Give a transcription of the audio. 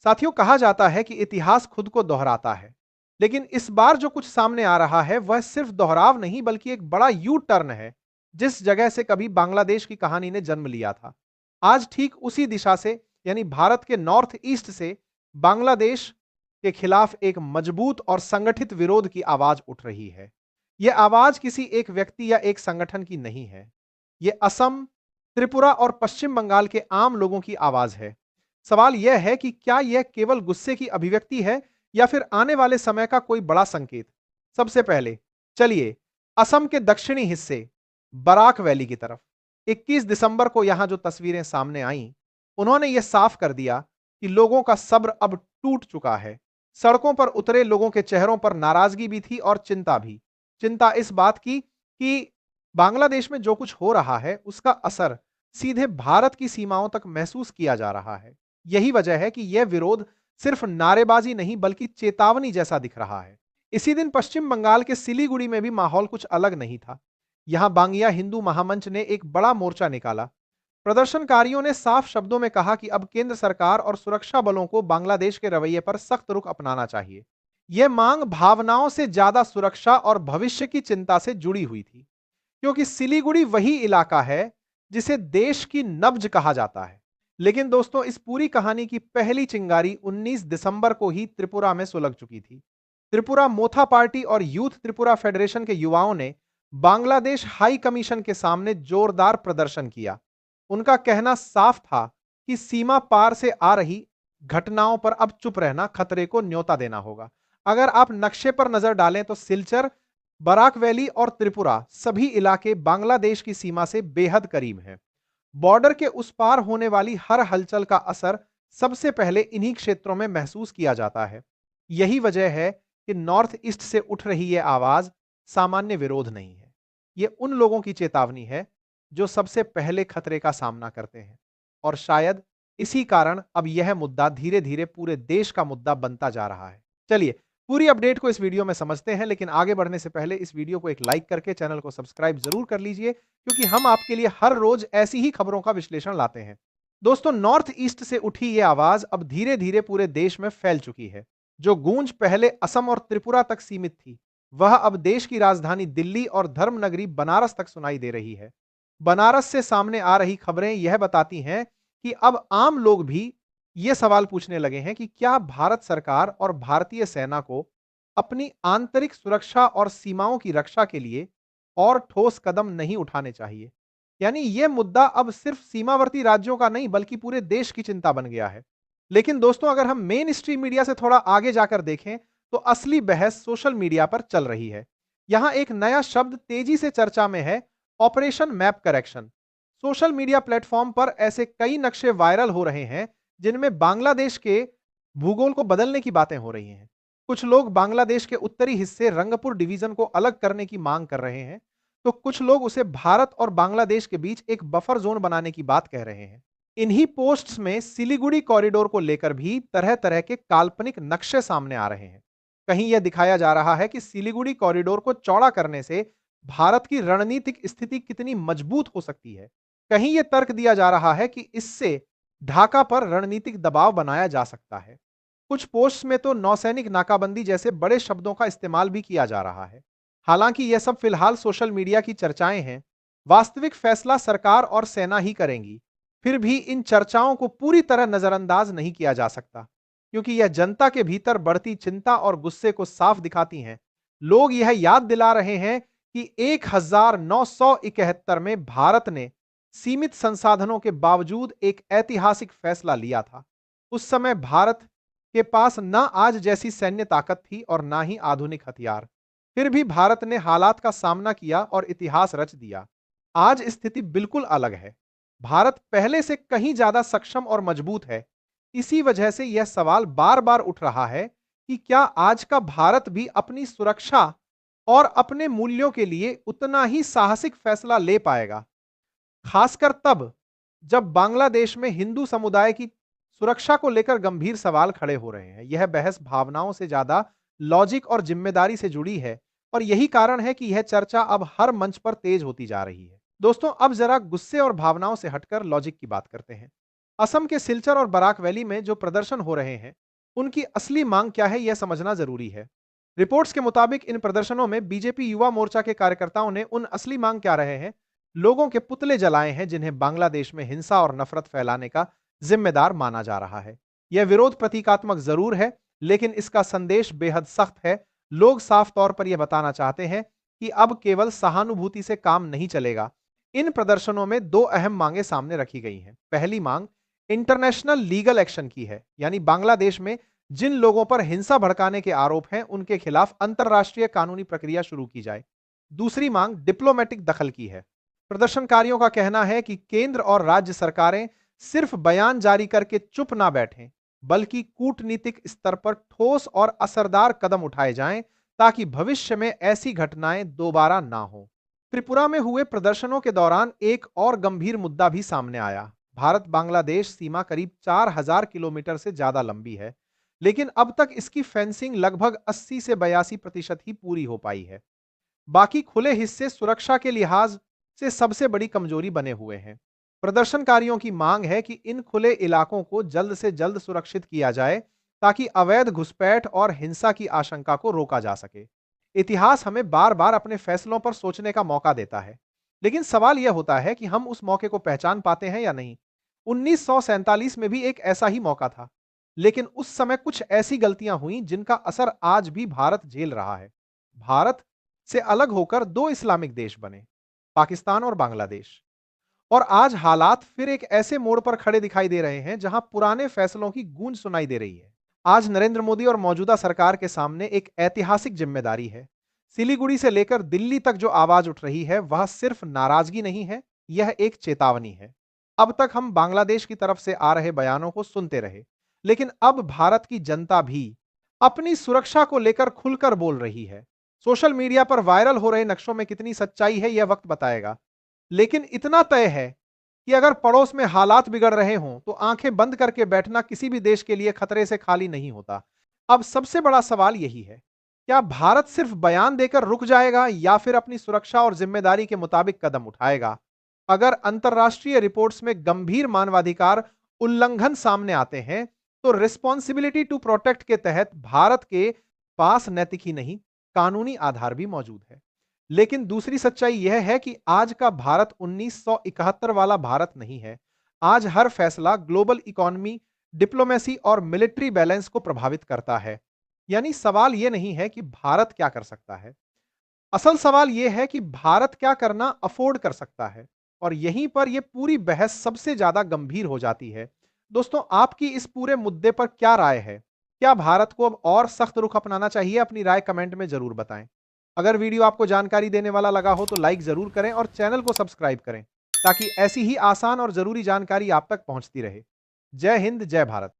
साथियों, कहा जाता है कि इतिहास खुद को दोहराता है, लेकिन इस बार जो कुछ सामने आ रहा है वह सिर्फ दोहराव नहीं बल्कि एक बड़ा यू टर्न है, जिस जगह से कभी बांग्लादेश की कहानी ने जन्म लिया था। आज ठीक उसी दिशा से, यानी भारत के नॉर्थ ईस्ट से बांग्लादेश के खिलाफ एक मजबूत और संगठित विरोध की आवाज उठ रही है। यह आवाज किसी एक व्यक्ति या एक संगठन की नहीं है। यह असम, त्रिपुरा और पश्चिम बंगाल के आम लोगों की आवाज है। सवाल यह है कि क्या यह केवल गुस्से की अभिव्यक्ति है या फिर आने वाले समय का कोई बड़ा संकेत। सबसे पहले चलिए असम के दक्षिणी हिस्से बराक वैली की तरफ 21 दिसंबर को यहां जो तस्वीरें सामने आईं, उन्होंने यह साफ कर दिया कि लोगों का सब्र अब टूट चुका है। सड़कों पर उतरे लोगों के चेहरों पर नाराजगी भी थी और चिंता भी। चिंता इस बात की कि बांग्लादेश में जो कुछ हो रहा है उसका असर सीधे भारत की सीमाओं तक महसूस किया जा रहा है। यही वजह है कि यह विरोध सिर्फ नारेबाजी नहीं बल्कि चेतावनी जैसा दिख रहा है। इसी दिन पश्चिम बंगाल के सिलीगुड़ी में भी माहौल कुछ अलग नहीं था। यहां बांगिया हिंदू महामंच ने एक बड़ा मोर्चा निकाला। प्रदर्शनकारियों ने साफ शब्दों में कहा कि अब केंद्र सरकार और सुरक्षा बलों को बांग्लादेश के रवैये पर सख्त रुख अपनाना चाहिए। यह मांग भावनाओं से ज्यादा सुरक्षा और भविष्य की चिंता से जुड़ी हुई थी, क्योंकि सिलीगुड़ी वही इलाका है जिसे देश की नब्ज कहा जाता है। लेकिन दोस्तों, इस पूरी कहानी की पहली चिंगारी 19 दिसंबर को ही त्रिपुरा में सुलग चुकी थी। त्रिपुरा मोथा पार्टी और यूथ त्रिपुरा फेडरेशन के युवाओं ने बांग्लादेश हाई कमीशन के सामने जोरदार प्रदर्शन किया। उनका कहना साफ था कि सीमा पार से आ रही घटनाओं पर अब चुप रहना खतरे को न्योता देना होगा। अगर आप नक्शे पर नजर डालें तो सिलचर, बराक वैली और त्रिपुरा सभी इलाके बांग्लादेश की सीमा से बेहद करीब हैं। बॉर्डर के उस पार होने वाली हर हलचल का असर सबसे पहले इन्हीं क्षेत्रों में महसूस किया जाता है। यही वजह है कि नॉर्थ ईस्ट से उठ रही यह आवाज सामान्य विरोध नहीं है। यह उन लोगों की चेतावनी है जो सबसे पहले खतरे का सामना करते हैं। और शायद इसी कारण अब यह मुद्दा धीरे धीरे पूरे देश का मुद्दा बनता जा रहा है। चलिए पूरी अपडेट को इस वीडियो में समझते हैं, लेकिन आगे बढ़ने से पहले इस वीडियो को एक लाइक करके चैनल को सब्सक्राइब जरूर कर लीजिए, क्योंकि हम आपके लिए हर रोज ऐसी ही खबरों का विश्लेषण लाते हैं। दोस्तों, नॉर्थ ईस्ट से उठी यह आवाज अब धीरे धीरे पूरे देश में फैल चुकी है। जो गूंज पहले असम और त्रिपुरा तक सीमित थी, वह अब देश की राजधानी दिल्ली और धर्मनगरी बनारस तक सुनाई दे रही है। बनारस से सामने आ रही खबरें यह बताती हैं कि अब आम लोग भी ये सवाल पूछने लगे हैं कि क्या भारत सरकार और भारतीय सेना को अपनी आंतरिक सुरक्षा और सीमाओं की रक्षा के लिए और ठोस कदम नहीं उठाने चाहिए। यानी यह मुद्दा अब सिर्फ सीमावर्ती राज्यों का नहीं बल्कि पूरे देश की चिंता बन गया है। लेकिन दोस्तों, अगर हम मेन स्ट्रीम मीडिया से थोड़ा आगे जाकर देखें तो असली बहस सोशल मीडिया पर चल रही है। यहां एक नया शब्द तेजी से चर्चा में है, operation map correction. Social media platform पर ऐसे कई नक्शे वायरल हो रहे हैं जिनमें बांग्लादेश के भूगोल को बदलने की बातें हो रही हैं। कुछ लोग बांग्लादेश के उत्तरी हिस्से रंगपुर डिवीजन को अलग करने की मांग कर रहे हैं, तो कुछ लोग उसे भारत और बांग्लादेश के बीच एक बफर जोन बनाने की बात कह रहे हैं। इन्हीं पोस्ट्स में सिलीगुड़ी कॉरिडोर को लेकर भी तरह तरह के काल्पनिक नक्शे सामने आ रहे हैं। कहीं यह दिखाया जा रहा है कि सिलीगुड़ी कॉरिडोर को चौड़ा करने से भारत की रणनीतिक स्थिति कितनी मजबूत हो सकती है। कहीं यह तर्क दिया जा रहा है कि इससे ढाका पर रणनीतिक दबाव बनाया जा सकता है। कुछ पोस्ट में तो नौसैनिक नाकाबंदी जैसे बड़े शब्दों का इस्तेमाल भी किया जा रहा है। हालांकि यह सब फिलहाल सोशल मीडिया की चर्चाएं हैं। वास्तविक फैसला सरकार और सेना ही करेंगी। फिर भी इन चर्चाओं को पूरी तरह नजरअंदाज नहीं किया जा सकता, क्योंकि यह जनता के भीतर बढ़ती चिंता और गुस्से को साफ दिखाती हैं। लोग यह याद दिला रहे हैं कि 1971 में भारत ने सीमित संसाधनों के बावजूद एक ऐतिहासिक फैसला लिया था। उस समय भारत के पास ना आज जैसी सैन्य ताकत थी और ना ही आधुनिक हथियार। फिर भी भारत ने हालात का सामना किया और इतिहास रच दिया। आज स्थिति बिल्कुल अलग है। भारत पहले से कहीं ज्यादा सक्षम और मजबूत है। इसी वजह से यह सवाल बार बार उठ रहा है कि क्या आज का भारत भी अपनी सुरक्षा और अपने मूल्यों के लिए उतना ही साहसिक फैसला ले पाएगा, खासकर तब जब बांग्लादेश में हिंदू समुदाय की सुरक्षा को लेकर गंभीर सवाल खड़े हो रहे हैं। यह बहस भावनाओं से ज्यादा लॉजिक और जिम्मेदारी से जुड़ी है, और यही कारण है कि यह चर्चा अब हर मंच पर तेज होती जा रही है। दोस्तों, अब जरा गुस्से और भावनाओं से हटकर लॉजिक की बात करते हैं। असम के सिलचर और बराक वैली में जो प्रदर्शन हो रहे हैं, उनकी असली मांग क्या है यह समझना जरूरी है। रिपोर्ट्स के मुताबिक इन प्रदर्शनों में बीजेपी युवा मोर्चा के कार्यकर्ताओं ने उन असली मांग क्या रहे हैं, लोगों के पुतले जलाए हैं जिन्हें बांग्लादेश में हिंसा और नफरत फैलाने का जिम्मेदार माना जा रहा है। यह विरोध प्रतीकात्मक जरूर है, लेकिन इसका संदेश बेहद सख्त है। लोग साफ तौर पर यह बताना चाहते हैं कि अब केवल सहानुभूति से काम नहीं चलेगा। इन प्रदर्शनों में दो अहम मांगे सामने रखी गई हैं। पहली मांग इंटरनेशनल लीगल एक्शन की है, यानी बांग्लादेश में जिन लोगों पर हिंसा भड़काने के आरोप हैं उनके खिलाफ अंतर्राष्ट्रीय कानूनी प्रक्रिया शुरू की जाए। दूसरी मांग डिप्लोमेटिक दखल की है। प्रदर्शनकारियों का कहना है कि केंद्र और राज्य सरकारें सिर्फ बयान जारी करके चुप ना बैठें, बल्कि कूटनीतिक स्तर पर ठोस और असरदार कदम उठाए जाएं ताकि भविष्य में ऐसी घटनाएं दोबारा ना हो। त्रिपुरा में हुए प्रदर्शनों के दौरान एक और गंभीर मुद्दा भी सामने आया। भारत बांग्लादेश सीमा करीब 4000 किलोमीटर से ज्यादा लंबी है, लेकिन अब तक इसकी फेंसिंग लगभग 80 से 82% ही पूरी हो पाई है। बाकी खुले हिस्से सुरक्षा के लिहाज से सबसे बड़ी कमजोरी बने हुए हैं। प्रदर्शनकारियों की मांग है कि इन खुले इलाकों को जल्द से जल्द सुरक्षित किया जाए ताकि अवैध घुसपैठ और हिंसा की आशंका को रोका जा सके। इतिहास हमें बार बार अपने फैसलों पर सोचने का मौका देता है, लेकिन सवाल यह होता है कि हम उस मौके को पहचान पाते हैं या नहीं। 1947 में भी एक ऐसा ही मौका था, लेकिन उस समय कुछ ऐसी गलतियां हुई जिनका असर आज भी भारत झेल रहा है। भारत से अलग होकर दो इस्लामिक देश बने, पाकिस्तान और बांग्लादेश। और आज हालात फिर एक ऐसे मोड़ पर खड़े दिखाई दे रहे हैं जहां पुराने फैसलों की गूंज सुनाई दे रही है। आज नरेंद्र मोदी और मौजूदा सरकार के सामने एक ऐतिहासिक जिम्मेदारी है। सिलीगुड़ी से लेकर दिल्ली तक जो आवाज उठ रही है वह सिर्फ नाराजगी नहीं है, यह एक चेतावनी है। अब तक हम बांग्लादेश की तरफ से आ रहे बयानों को सुनते रहे, लेकिन अब भारत की जनता भी अपनी सुरक्षा को लेकर खुलकर बोल रही है। सोशल मीडिया पर वायरल हो रहे नक्शों में कितनी सच्चाई है यह वक्त बताएगा, लेकिन इतना तय है कि अगर पड़ोस में हालात बिगड़ रहे हों तो आंखें बंद करके बैठना किसी भी देश के लिए खतरे से खाली नहीं होता। अब सबसे बड़ा सवाल यही है, क्या भारत सिर्फ बयान देकर रुक जाएगा या फिर अपनी सुरक्षा और जिम्मेदारी के मुताबिक कदम उठाएगा? अगर अंतर्राष्ट्रीय रिपोर्ट्स में गंभीर मानवाधिकार उल्लंघन सामने आते हैं तो रिस्पॉन्सिबिलिटी टू प्रोटेक्ट के तहत भारत के पास नैतिक ही नहीं, कानूनी आधार भी मौजूद है। लेकिन दूसरी सच्चाई यह है कि आज का भारत 1971 वाला भारत नहीं है। आज हर फैसला ग्लोबल इकोनॉमी, डिप्लोमेसी और मिलिट्री बैलेंस को प्रभावित करता है। यानी सवाल यह नहीं है कि भारत क्या कर सकता है, असल सवाल यह है कि भारत क्या करना अफोर्ड कर सकता है। और यहीं पर यह पूरी बहस सबसे ज्यादा गंभीर हो जाती है। दोस्तों, आपकी इस पूरे मुद्दे पर क्या राय है? क्या भारत को अब और सख्त रुख अपनाना चाहिए? अपनी राय कमेंट में जरूर बताएं। अगर वीडियो आपको जानकारी देने वाला लगा हो तो लाइक जरूर करें और चैनल को सब्सक्राइब करें ताकि ऐसी ही आसान और जरूरी जानकारी आप तक पहुंचती रहे। जय हिंद, जय भारत।